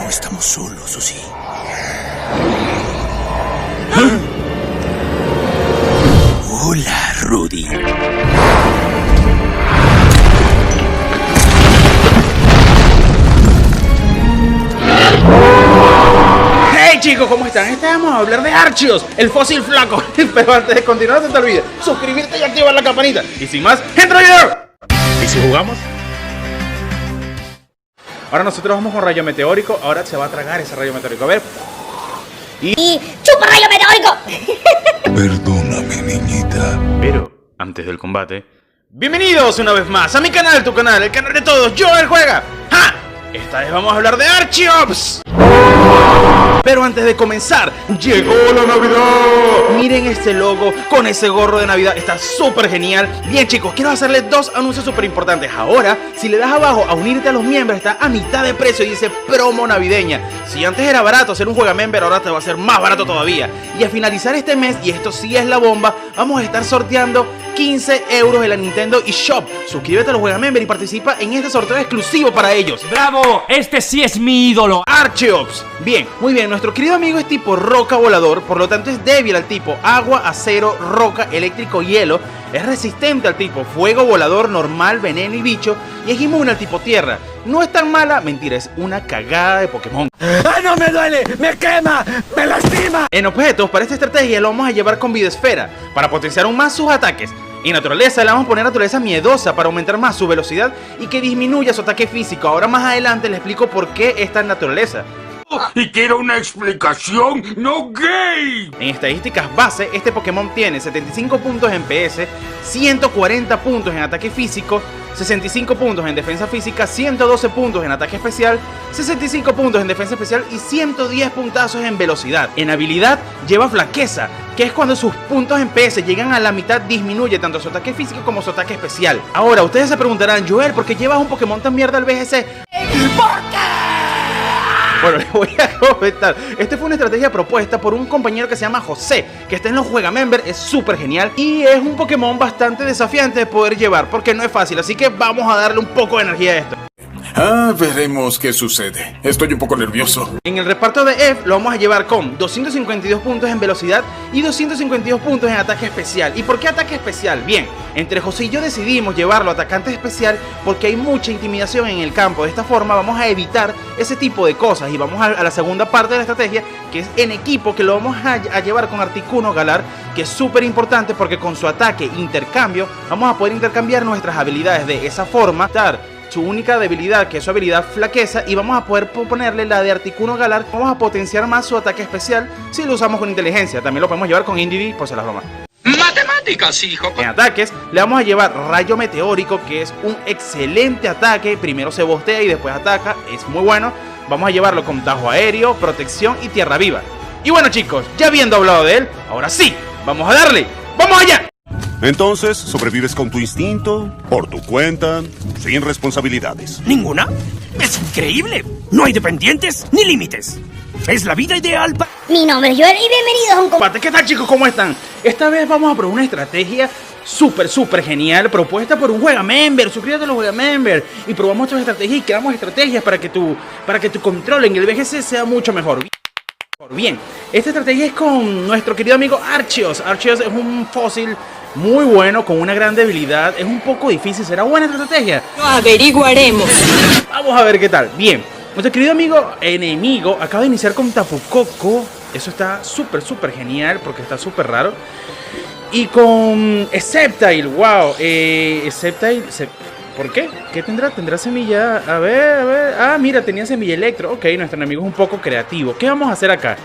No estamos solos, ¿o sí? Hola, Rudy. Hey chicos, ¿cómo están? Vamos a hablar de Archeos, el fósil flaco. Pero antes de continuar, no te olvides suscribirte y activar la campanita. Y sin más, ¡entra el video! ¿Y si jugamos? Ahora nosotros vamos con rayo meteórico. Ahora se va a tragar ese rayo meteórico. A ver. Y ¡chupa rayo meteórico! Perdóname, niñita. Pero antes del combate, bienvenidos una vez más a mi canal, tu canal, el canal de todos, Joel Juega. ¡Ja! Esta vez vamos a hablar de Archeops. Pero antes de comenzar, llegó la Navidad. Miren este logo con ese gorro de Navidad, está súper genial. Bien chicos, quiero hacerles dos anuncios súper importantes. Ahora, si le das abajo a unirte a los miembros, está a mitad de precio y dice promo navideña. Si antes era barato ser un Juega Member, ahora te va a ser más barato todavía. Y a finalizar este mes, y esto sí es la bomba, vamos a estar sorteando 15 euros en la Nintendo eShop. Suscríbete a los Juega Member y participa en este sorteo exclusivo para ellos. ¡Bravo! Este sí es mi ídolo. Archeops. Bien, muy bien, nuestro querido amigo es tipo roca volador, por lo tanto es débil al tipo agua, acero, roca, eléctrico, hielo. Es resistente al tipo fuego volador, normal, veneno y bicho. Y es inmune al tipo tierra. No es tan mala, mentira, es una cagada de Pokémon. ¡Ay, no me duele! ¡Me quema! ¡Me lastima! En objetos, para esta estrategia lo vamos a llevar con vida esfera, para potenciar aún más sus ataques. Y naturaleza, le vamos a poner naturaleza miedosa para aumentar más su velocidad y que disminuya su ataque físico. Ahora más adelante les explico por qué esta naturaleza. Y quiero una explicación, no gay. En estadísticas base, este Pokémon tiene 75 puntos en PS, 140 puntos en ataque físico, 65 puntos en defensa física, 112 puntos en ataque especial, 65 puntos en defensa especial y 110 puntazos en velocidad. En habilidad lleva flaqueza, que es cuando sus puntos en PS llegan a la mitad, disminuye tanto su ataque físico como su ataque especial. Ahora, ustedes se preguntarán, Joel, ¿por qué llevas un Pokémon tan mierda al VGC? ¿Por qué? Bueno, les voy a comentar. Esta fue una estrategia propuesta por un compañero que se llama José, que está en los Juega Member, es súper genial y es un Pokémon bastante desafiante de poder llevar, porque no es fácil, así que vamos a darle un poco de energía a esto. Veremos qué sucede. Estoy un poco nervioso. En el reparto de F lo vamos a llevar con 252 puntos en velocidad y 252 puntos en ataque especial. ¿Y por qué ataque especial? Bien, entre José y yo decidimos llevarlo a atacante especial porque hay mucha intimidación en el campo. De esta forma vamos a evitar ese tipo de cosas y vamos a la segunda parte de la estrategia, que es en equipo, que lo vamos a llevar con Articuno Galar, que es súper importante porque con su ataque intercambio vamos a poder intercambiar nuestras habilidades. De esa forma dar su única debilidad, que es su habilidad flaqueza, y vamos a poder ponerle la de Articuno Galar. Vamos a potenciar más su ataque especial si lo usamos con inteligencia. También lo podemos llevar con Indeedee, por si las bromas. Matemáticas, hijo. En ataques le vamos a llevar rayo meteórico, que es un excelente ataque. Primero se bostea y después ataca, es muy bueno. Vamos a llevarlo con tajo aéreo, protección y tierra viva. Y bueno chicos, ya habiendo hablado de él, ahora sí, vamos a darle. ¡Vamos allá! Entonces, sobrevives con tu instinto, por tu cuenta, sin responsabilidades. ¿Ninguna? ¡Es increíble! No hay dependientes ni límites. Es la vida ideal para... Mi nombre es Joel y bienvenidos a un Combate. ¿Qué tal chicos? ¿Cómo están? Esta vez vamos a probar una estrategia súper genial, propuesta por un Juega Member. Suscríbete a los Juega Member y probamos otras estrategias y creamos estrategias para que tu control en el VGC sea mucho mejor. Bien, esta estrategia es con nuestro querido amigo Archeos. Archeos es un fósil muy bueno, con una gran debilidad. Es un poco difícil, ¿será buena esta estrategia? Lo averiguaremos. Vamos a ver qué tal. Bien, nuestro querido amigo enemigo acaba de iniciar con Tapu Koko. Eso está súper genial porque está súper raro. Y con Sceptile, wow. Sceptile, ¿por qué? ¿Qué tendrá? ¿Tendrá semilla? A ver. Ah, mira, tenía semilla electro. Ok, nuestro enemigo es un poco creativo. ¿Qué vamos a hacer acá?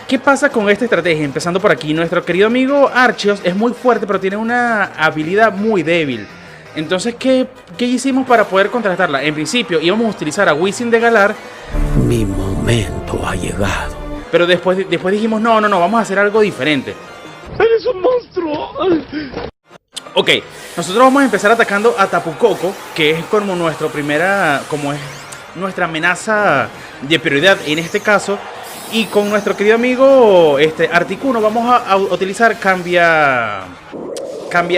¿Qué pasa con esta estrategia? Empezando por aquí, nuestro querido amigo Archeos es muy fuerte, pero tiene una habilidad muy débil. Entonces, ¿qué hicimos para poder contrastarla? En principio íbamos a utilizar a Wisin de Galar. Mi momento ha llegado. Pero después dijimos, no, vamos a hacer algo diferente. ¡Eres un monstruo! Ok, nosotros vamos a empezar atacando a Tapu Koko, que es como es nuestra amenaza de prioridad en este caso. Y con nuestro querido amigo Articuno vamos a utilizar cambia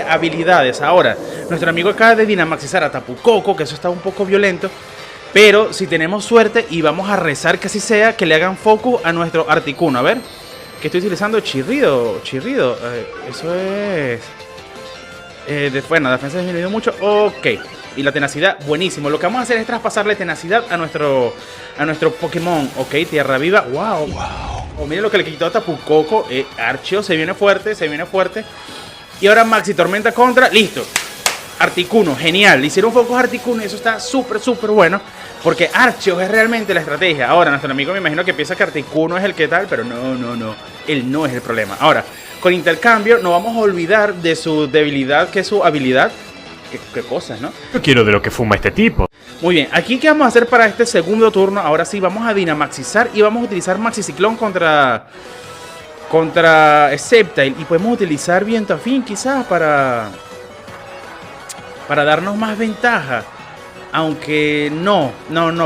habilidades. Ahora, nuestro amigo acaba de dinamaxizar a Tapu Koko, que eso está un poco violento. Pero si tenemos suerte y vamos a rezar que así sea, que le hagan focus a nuestro Articuno. A ver, ¿qué estoy utilizando? Chirrido. Eso es... bueno, defensa disminuido mucho. Ok. Y la tenacidad, buenísimo. Lo que vamos a hacer es traspasarle tenacidad a nuestro Pokémon. Ok, Tierra Viva. Wow. Oh, miren lo que le quitó a Tapu Koko. Arceus se viene fuerte, Y ahora Maxi Tormenta contra. Listo. Articuno, genial. Le hicieron focus a Articuno y eso está súper bueno. Porque Arceus es realmente la estrategia. Ahora, nuestro amigo me imagino que piensa que Articuno es el que tal, pero no. Él no es el problema. Ahora, con intercambio no vamos a olvidar de su debilidad, que es su habilidad. Qué cosas, ¿no? Yo quiero de lo que fuma este tipo. Muy bien, aquí ¿qué vamos a hacer para este segundo turno? Ahora sí, vamos a Dynamaxizar y vamos a utilizar Maxi Ciclón contra Sceptile. Y podemos utilizar Viento Afín quizás para darnos más ventaja. Aunque no,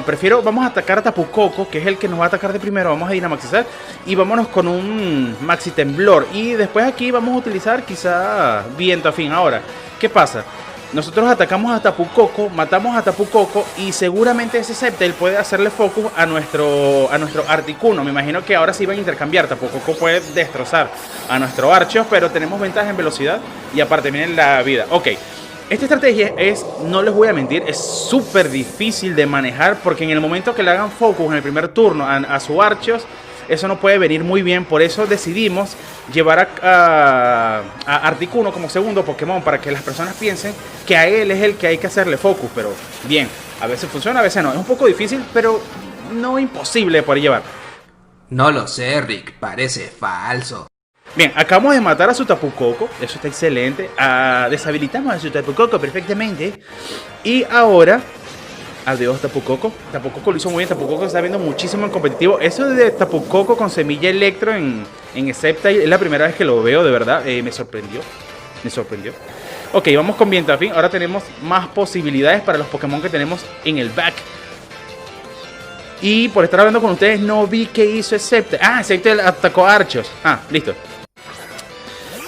prefiero, vamos a atacar a Tapu Koko, que es el que nos va a atacar de primero. Vamos a Dynamaxizar y vámonos con un Maxi Temblor. Y después aquí vamos a utilizar quizá Viento Afín. Ahora, ¿qué pasa? Nosotros atacamos a Tapu Koko, matamos a Tapu Koko y seguramente ese Sceptile puede hacerle focus a nuestro Articuno. Me imagino que ahora sí van a intercambiar. Tapu Koko puede destrozar a nuestro Arceus, pero tenemos ventaja en velocidad y aparte viene la vida. Ok, esta estrategia es, no les voy a mentir, es súper difícil de manejar porque en el momento que le hagan focus en el primer turno a su Arceus, eso no puede venir muy bien. Por eso decidimos llevar a Articuno como segundo Pokémon para que las personas piensen que a él es el que hay que hacerle focus. Pero bien, a veces funciona, a veces no. Es un poco difícil, pero no imposible de poder llevar. No lo sé, Rick, parece falso. Bien, acabamos de matar a su Tapu Koko, eso está excelente. Deshabilitamos a su Tapu Koko perfectamente. Y ahora... Adiós Tapu Koko. Tapu Koko lo hizo muy bien. Tapu Koko se está viendo muchísimo en competitivo. Eso de Tapu Koko con semilla electro en Sceptile es la primera vez que lo veo, de verdad. Me sorprendió. Ok, vamos con Viento Afín. Ahora tenemos más posibilidades para los Pokémon que tenemos en el back. Y por estar hablando con ustedes no vi qué hizo Sceptile. Sceptile atacó a Arceus. Listo.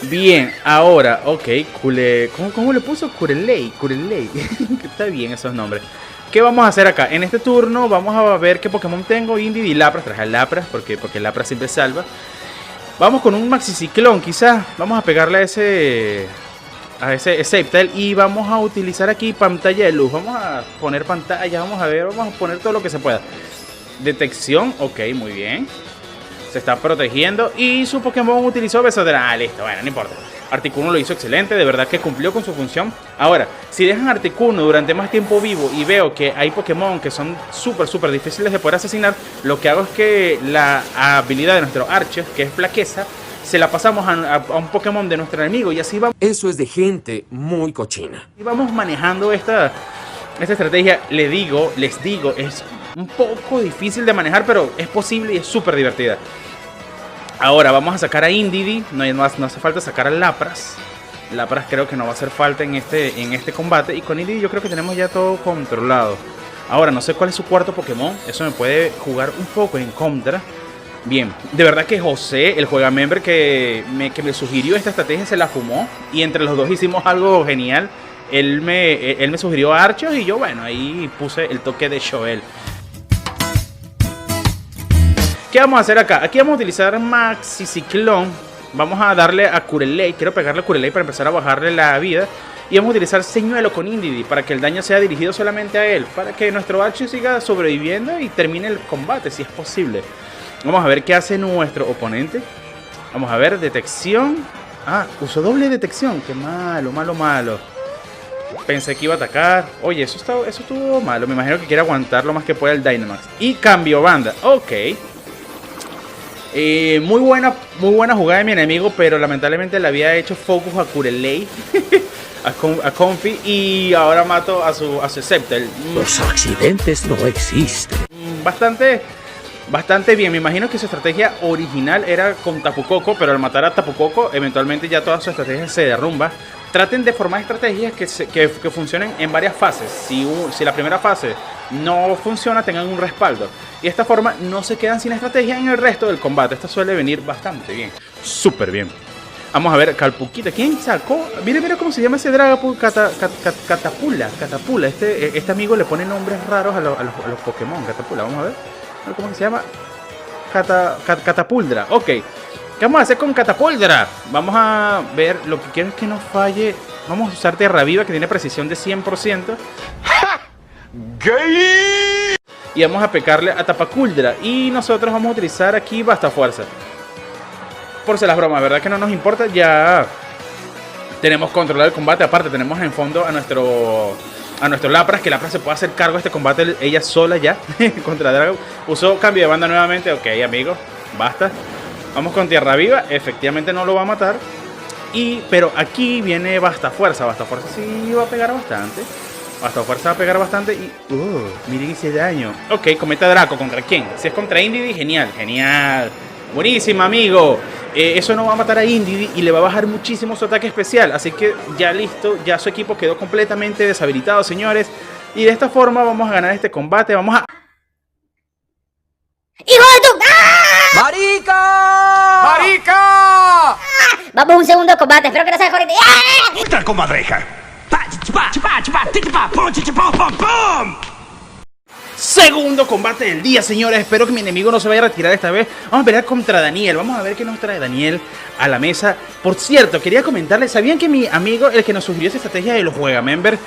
Bien, ahora, ok, ¿cómo le puso? Curelei. Está bien esos nombres. ¿Qué vamos a hacer acá? En este turno vamos a ver qué Pokémon tengo. Indeedee y Lapras. Traje a Lapras porque Lapras siempre salva. Vamos con un Maxi Ciclón quizás. Vamos a pegarle a ese Sceptile. Y vamos a utilizar aquí pantalla de luz. Vamos a poner pantalla. Vamos a poner todo lo que se pueda. Detección. Ok, muy bien. Se está protegiendo. Y su Pokémon utilizó Besadra. Listo, bueno, no importa. Articuno lo hizo excelente, de verdad que cumplió con su función. Ahora, si dejan Articuno durante más tiempo vivo y veo que hay Pokémon que son súper difíciles de poder asesinar, lo que hago es que la habilidad de nuestro Arceus, que es Flaqueza, se la pasamos a un Pokémon de nuestro enemigo y así vamos. Eso es de gente muy cochina. Y vamos manejando esta estrategia. Les digo, es un poco difícil de manejar, pero es posible y es súper divertida. Ahora vamos a sacar a Indeedee, no hace falta sacar a Lapras. Lapras creo que no va a hacer falta en este combate. Y con Indeedee yo creo que tenemos ya todo controlado. Ahora no sé cuál es su cuarto Pokémon, eso me puede jugar un poco en contra. Bien, de verdad que José, el juegamember que me sugirió esta estrategia, se la fumó. Y entre los dos hicimos algo genial. Él me sugirió a Arceus y yo, bueno, ahí puse el toque de Shoel. ¿Qué vamos a hacer acá? Aquí vamos a utilizar Maxi Ciclón. Vamos a darle a Curelei. Quiero pegarle a Curelei para empezar a bajarle la vida. Y vamos a utilizar Señuelo con Indeedee para que el daño sea dirigido solamente a él. Para que nuestro Arceus siga sobreviviendo y termine el combate, si es posible. Vamos a ver qué hace nuestro oponente. Vamos a ver, detección. Usó doble detección. Qué malo. Pensé que iba a atacar. Oye, eso estuvo malo. Me imagino que quiere aguantar lo más que pueda el Dynamax. Y cambio banda. Ok. Muy buena jugada de mi enemigo, pero lamentablemente le había hecho focus a Curelei, a Comfy, y ahora mato a su Sceptile. Los accidentes no existen. Bastante bien. Me imagino que su estrategia original era con Tapu Koko, pero al matar a Tapu Koko, eventualmente ya toda su estrategia se derrumba. Traten de formar estrategias que funcionen en varias fases. Si la primera fase no funciona, tengan un respaldo. Y de esta forma no se quedan sin estrategia en el resto del combate. Esta suele venir bastante bien. Súper bien. Vamos a ver, Calpuquita. ¿Quién sacó? Mira cómo se llama ese Dragapult. Catapula. Este amigo le pone nombres raros a los Pokémon. Catapula, vamos a ver. ¿Cómo que se llama? Catapuldra. Ok. ¿Qué vamos a hacer con Catapuldra? Vamos a ver. Lo que quiero es que no falle. Vamos a usar Tierra Viva, que tiene precisión de 100%. ¡Gay! Y vamos a pecarle a Tapaculdra. Y nosotros vamos a utilizar aquí Basta Fuerza. Por si las bromas, ¿verdad? Que no nos importa. Ya tenemos controlado el combate. Aparte tenemos en fondo a nuestro Lapras. Que Lapras se puede hacer cargo de este combate ella sola ya. Contra Drago. Usó cambio de banda nuevamente. Ok, amigos. Basta. Vamos con Tierra Viva. Efectivamente no lo va a matar. Pero aquí viene Basta Fuerza. Basta Fuerza sí va a pegar bastante. Basta Fuerza va a pegar bastante. Y miren ese daño. Ok, cometa Draco. ¿Contra quién? Si es contra Indeedee, genial. Genial. Buenísimo, amigo. Eso no va a matar a Indeedee y le va a bajar muchísimo su ataque especial. Así que ya listo, ya su equipo quedó completamente deshabilitado, señores. Y de esta forma vamos a ganar este combate. Vamos a... ¡Hijo de tu! ¡Ah! ¡Marica! ¡Marica! Vamos a un segundo combate, espero que no sea corriente. ¡Ah! ¡Tal comadreja! Segundo combate del día, señores. Espero que mi enemigo no se vaya a retirar esta vez. Vamos a pelear contra Daniel. Vamos a ver qué nos trae Daniel a la mesa. Por cierto, quería comentarles, ¿sabían que mi amigo, el que nos sugirió esta estrategia de los Juegamember,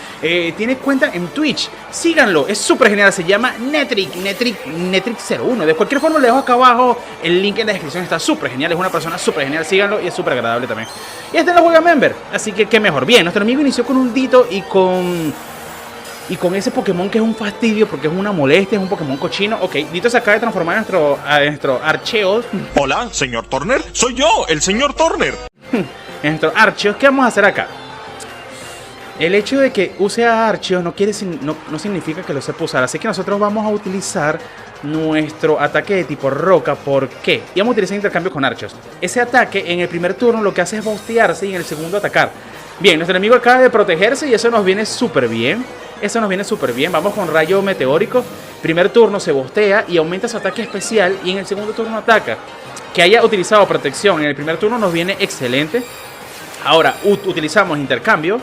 tiene cuenta en Twitch? Síganlo, es súper genial. Se llama Netric01. De cualquier forma, le dejo acá abajo el link en la descripción. Está súper genial, es una persona súper genial. Síganlo y es súper agradable también. Y este es el Juegamember, así que qué mejor. Bien, nuestro amigo inició con un Ditto y con ese Pokémon que es un fastidio porque es una molestia, es un Pokémon cochino. Ok, Ditto se acaba de transformar en nuestro Arceus. Hola, señor Turner. Soy yo, el señor Turner. En nuestro Arceus, ¿qué vamos a hacer acá? El hecho de que use a Arceus no significa que lo sepa usar. Así que nosotros vamos a utilizar nuestro ataque de tipo roca. ¿Por qué? Y vamos a utilizar intercambio con Arceus. Ese ataque en el primer turno lo que hace es bostearse y en el segundo atacar. Bien, nuestro enemigo acaba de protegerse y eso nos viene súper bien. Eso nos viene súper bien. Vamos con rayo meteórico. Primer turno se bostea y aumenta su ataque especial. Y en el segundo turno ataca. Que haya utilizado protección en el primer turno nos viene excelente. Ahora utilizamos intercambio.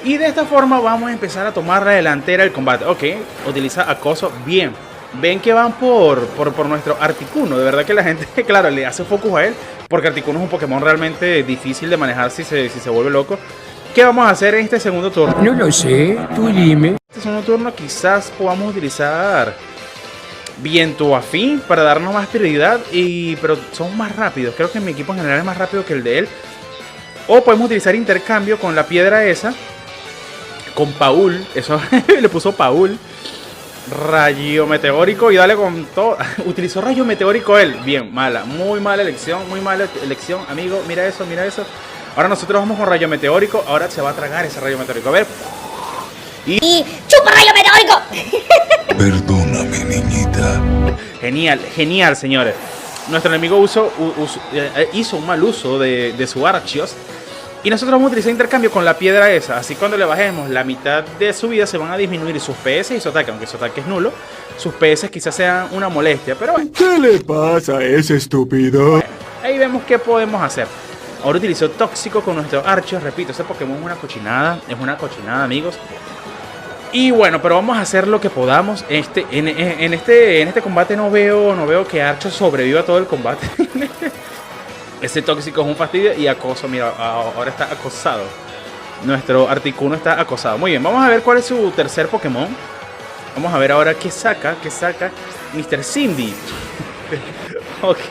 Y de esta forma vamos a empezar a tomar la delantera del combate. Ok, utiliza acoso. Bien. Ven que van por nuestro Articuno. De verdad que la gente, claro, le hace focus a él. Porque Articuno es un Pokémon realmente difícil de manejar si se vuelve loco. ¿Qué vamos a hacer en este segundo turno? No lo sé, tú dime. Este segundo turno quizás podamos utilizar Viento Afín para darnos más prioridad, pero somos más rápidos. Creo que mi equipo en general es más rápido que el de él. O podemos utilizar intercambio con la piedra esa. Con Paul. Eso le puso Paul. Rayo meteórico y dale con todo. Utilizó rayo meteórico él. Bien, mala. Muy mala elección, amigo. Mira eso, mira eso. Ahora nosotros vamos con rayo meteórico. Ahora se va a tragar ese rayo meteórico. A ver. Y chupa rayo meteórico. Perdóname, niñita. Genial, genial, señores. Nuestro enemigo hizo un mal uso de su Arceus. Y nosotros vamos a utilizar intercambio con la piedra esa. Así cuando le bajemos la mitad de su vida se van a disminuir sus PS y su ataque. Aunque su ataque es nulo, sus PS quizás sean una molestia. Pero bueno. ¿Qué le pasa a ese estúpido? Ahí vemos qué podemos hacer. Ahora utilizó tóxico con nuestro Arceus. Repito, ese Pokémon es una cochinada. Es una cochinada, amigos. Y bueno, pero vamos a hacer lo que podamos. En este combate no veo que Arceus sobreviva todo el combate. Ese tóxico es un fastidio y acoso. Mira, ahora está acosado. Nuestro Articuno está acosado. Muy bien, vamos a ver cuál es su tercer Pokémon. Vamos a ver ahora qué saca. Mr. Cindy. Ok,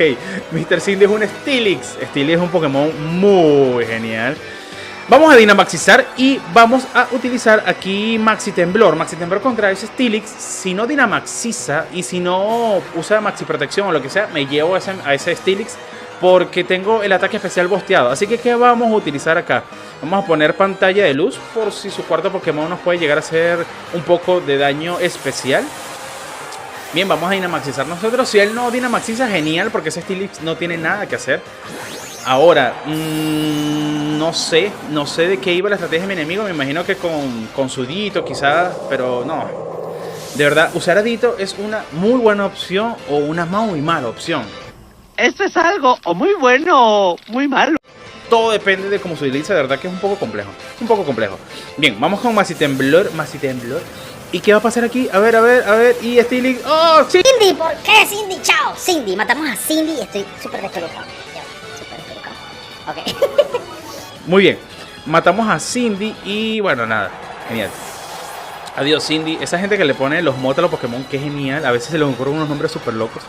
Mr. Cindy es un Steelix. Steelix es un Pokémon muy genial. Vamos a Dynamaxizar y vamos a utilizar aquí Maxi Temblor. Maxi Temblor contra ese Steelix. Si no Dynamaxiza y si no usa Maxi Protección o lo que sea, me llevo a ese Steelix porque tengo el ataque especial bosteado. Así que ¿qué vamos a utilizar acá? Vamos a poner pantalla de luz por si su cuarto Pokémon nos puede llegar a hacer un poco de daño especial. Bien, vamos a Dynamaxizar nosotros. Si él no Dynamaxiza, genial, porque ese Steelix no tiene nada que hacer. Ahora, no sé de qué iba la estrategia de mi enemigo. Me imagino que con su Ditto quizás, pero no. De verdad, usar a Ditto es una muy buena opción o una muy mala opción. Esto es algo o muy bueno o muy malo. Todo depende de cómo se utiliza, de verdad que es un poco complejo. Un poco complejo. Bien, vamos con Maxitemblor. ¿Y qué va a pasar aquí? A ver. Y Steely. ¡Oh, sí! Cindy, ¿por qué Cindy? Chao, Cindy. Matamos a Cindy y estoy súper descolocado. Súper descolocado. Ok. Muy bien. Matamos a Cindy y bueno, nada. Genial. Adiós, Cindy. Esa gente que le pone los motes a los Pokémon, que genial. A veces se les ocurren unos nombres súper locos.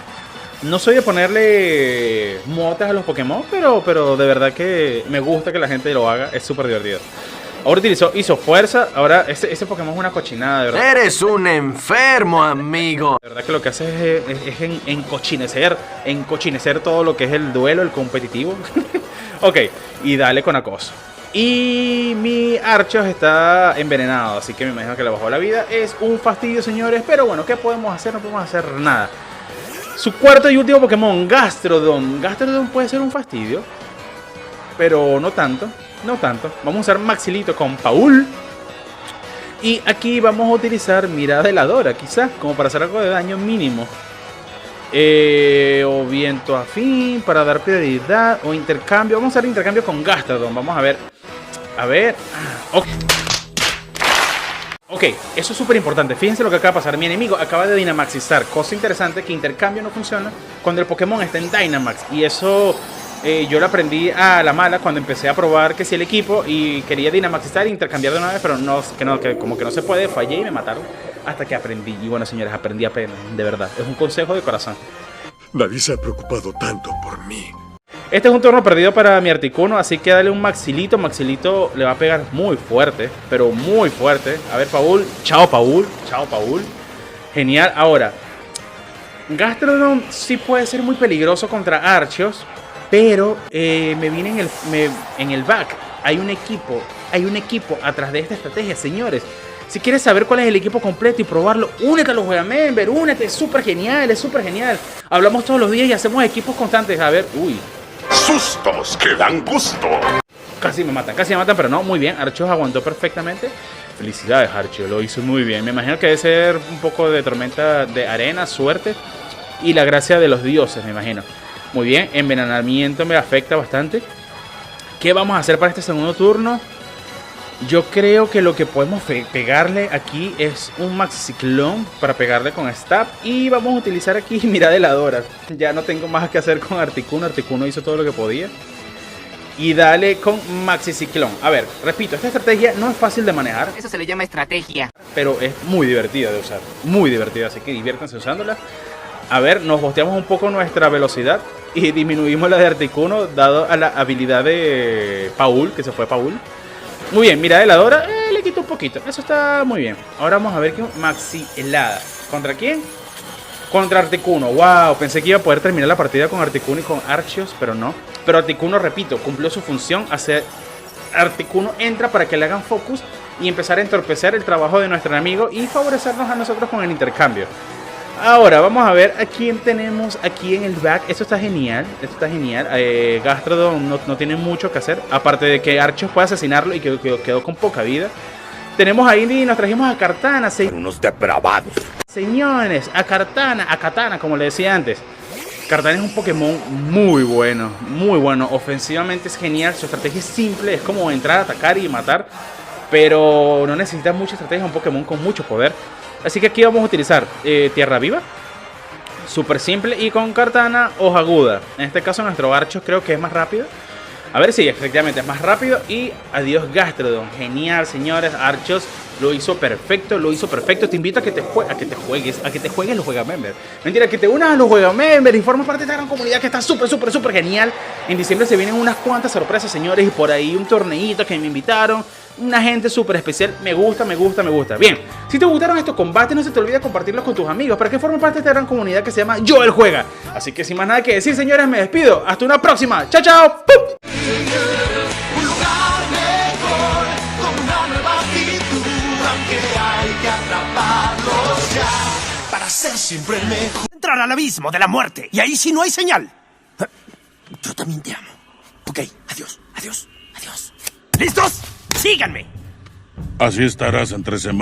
No soy de ponerle motes a los Pokémon, pero de verdad que me gusta que la gente lo haga. Es súper divertido. Ahora hizo fuerza. Ahora ese Pokémon es una cochinada, de verdad. Eres un enfermo, amigo. De verdad que lo que hace es encochinecer todo lo que es el duelo, el competitivo. Ok, y dale con acoso. Y mi Arceus está envenenado, así que me imagino que le bajó la vida. Es un fastidio, señores, pero bueno, ¿qué podemos hacer? No podemos hacer nada. Su cuarto y último Pokémon, Gastrodon. Gastrodon puede ser un fastidio, pero no tanto. Vamos a usar Maxilito con Paul. Y aquí vamos a utilizar Mirada Heladora, quizás, como para hacer algo de daño mínimo. O Viento Afín, para dar prioridad. O intercambio, vamos a hacer intercambio con Gastrodon. Vamos a ver. Ok, eso es súper importante. Fíjense lo que acaba de pasar. Mi enemigo acaba de Dynamaxizar. Cosa interesante, que intercambio no funciona cuando el Pokémon está en Dynamax. Y eso yo lo aprendí a la mala cuando empecé a probar que si el equipo y quería Dynamaxizar e intercambiar de una vez, pero que como que no se puede. Fallé y me mataron hasta que aprendí. Y bueno, señores, aprendí apenas, de verdad. Es un consejo de corazón. Nadie se ha preocupado tanto por mí. Este es un turno perdido para mi Articuno, así que dale un Maxilito. Maxilito le va a pegar muy fuerte, pero muy fuerte. A ver, Paul. Chao, Paul. Genial. Ahora, Gastrodon sí puede ser muy peligroso contra Arceus, pero me viene en el back. Hay un equipo atrás de esta estrategia, señores. Si quieres saber cuál es el equipo completo y probarlo, únete a los Juega Member, únete, es súper genial. Hablamos todos los días y hacemos equipos constantes. A ver, Sustos que dan gusto. Casi me matan, pero no, muy bien. Arceus aguantó perfectamente. Felicidades, Arceus, lo hizo muy bien. Me imagino que debe ser un poco de tormenta de arena, suerte y la gracia de los dioses, me imagino. Muy bien, envenenamiento me afecta bastante. ¿Qué vamos a hacer para este segundo turno? Yo creo que lo que podemos pegarle aquí es un Maxiclón para pegarle con Stab. Y vamos a utilizar aquí Mirada Heladora. Ya no tengo más que hacer con Articuno. Articuno hizo todo lo que podía. Y dale con Maxiciclón. A ver, repito, esta estrategia no es fácil de manejar. Eso se le llama estrategia. Pero es muy divertida de usar. Muy divertida, así que diviértanse usándola. A ver, nos bosteamos un poco nuestra velocidad y disminuimos la de Articuno dado a la habilidad de Paul, que se fue Paul. Muy bien, Mirada Heladora, le quito un poquito. Eso está muy bien. Ahora vamos a ver qué Maxi Helada. ¿Contra quién? Contra Articuno. Wow, pensé que iba a poder terminar la partida con Articuno y con Arceus, pero no. Pero Articuno, repito, cumplió su función. Articuno entra para que le hagan focus y empezar a entorpecer el trabajo de nuestro enemigo y favorecernos a nosotros con el intercambio. Ahora vamos a ver a quién tenemos aquí en el back. Esto está genial. Gastrodon no tiene mucho que hacer, aparte de que Arceus puede asesinarlo y quedó con poca vida. Tenemos a Indy y nos trajimos a Kartana. Unos depravados. Señores, a Katana, como le decía antes. Kartana es un Pokémon muy bueno. Ofensivamente es genial. Su estrategia es simple, es como entrar, atacar y matar, pero no necesita mucha estrategia. Es un Pokémon con mucho poder. Así que aquí vamos a utilizar Tierra Viva, súper simple, y con Kartana, Hoja Aguda. En este caso nuestro Arceus creo que es más rápido. A ver si efectivamente es más rápido. Y adiós Gastrodon. Genial, señores. Arceus lo hizo perfecto. Te invito a que te juegues los Juega Member. Mentira, que te unas a los Juega Member y formas parte de esta gran comunidad que está súper genial. En diciembre se vienen unas cuantas sorpresas, señores, y por ahí un torneito que me invitaron. Una gente súper especial. Me gusta. Bien, si te gustaron estos combates, no se te olvide compartirlos con tus amigos para que formen parte de esta gran comunidad que se llama Yo El Juega. Así que sin más nada que decir, señores, me despido. Hasta una próxima. Chao. ¡Pum! Siempre mejor entrar al abismo de la muerte y ahí sí no hay señal. Yo también te amo. Ok, adiós. ¿Listos? Síganme. Así estarás en 3 semanas.